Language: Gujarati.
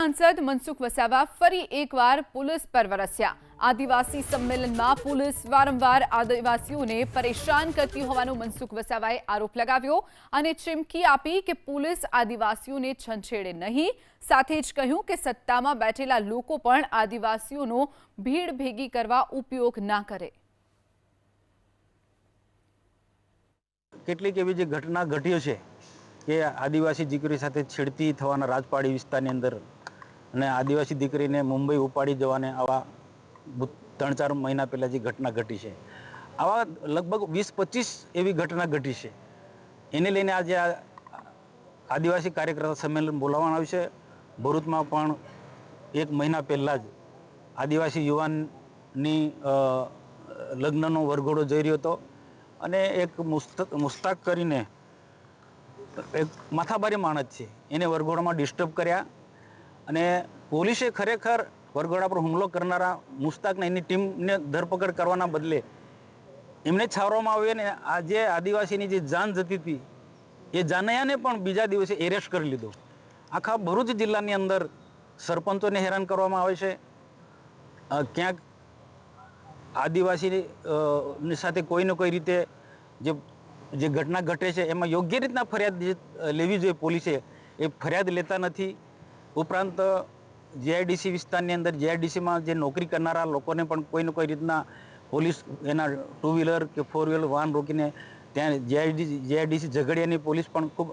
સાંસદ મનસુખ વસાવા ફરી એકવાર પોલીસ પર વરસ્યા। આદિવાસી સંમેલનમાં પોલીસ વારંવાર આદિવાસીઓને પરેશાન કરતી હોવાનો મનસુખ વસાવાએ આરોપ લગાવ્યો અને ચીમકી આપી કે પોલીસ આદિવાસીઓને છંછેડે નહીં। સાથે જ કહ્યું કે સત્તામાં બેઠેલા લોકો પણ આદિવાસીઓનો ભીડ ભેગી કરવા ઉપયોગ ના કરે। કેટલીક એવી જે ઘટના ઘટ્યો છે કે આદિવાસી દીકરી સાથે છેડતી થવાના રાજપાડી વિસ્તારની અંદર અને આદિવાસી દીકરીને મુંબઈ ઉપાડી જવાને આવા 3-4 મહિના પહેલાં જે ઘટના ઘટી છે, આવા લગભગ 20-25 એવી ઘટના ઘટી છે। એને લઈને આજે આદિવાસી કાર્યકર્તા સંમેલન બોલાવવામાં આવ્યું છે। ભરૂચમાં પણ 1 મહિના પહેલાં જ આદિવાસી યુવાનની લગ્નનો વરઘોડો જઈ રહ્યો હતો અને એક મુસ્તાક કરીને એક માથાભારી માણસ છે, એને વરઘોડામાં ડિસ્ટર્બ કર્યા અને પોલીસે ખરેખર વરઘોડા પર હુમલો કરનારા મુસ્તાકને એની ટીમને ધરપકડ કરવાના બદલે એમને છાવરવામાં આવ્યો ને આજે આદિવાસીની જે જાન જતી હતી એ જાનૈયાને પણ બીજા દિવસે એરેસ્ટ કરી લીધો। આખા ભરૂચ જિલ્લાની અંદર સરપંચોને હેરાન કરવામાં આવે છે। ક્યાંક આદિવાસીની સાથે કોઈને કોઈ રીતે જે ઘટના ઘટે છે એમાં યોગ્ય રીતના ફરિયાદ લેવી જોઈએ પોલીસે, એ ફરિયાદ લેતા નથી। ઉપરાંત જીઆઈડીસી વિસ્તારની અંદર જીઆઈડીસીમાં જે નોકરી કરનારા લોકોને પણ કોઈને કોઈ રીતના પોલીસ એના 2 વ્હીલર કે 4 વ્હીલર વાહન રોકીને ત્યાં જીઆઈડીસી ઝઘડિયાની પોલીસ પણ ખૂબ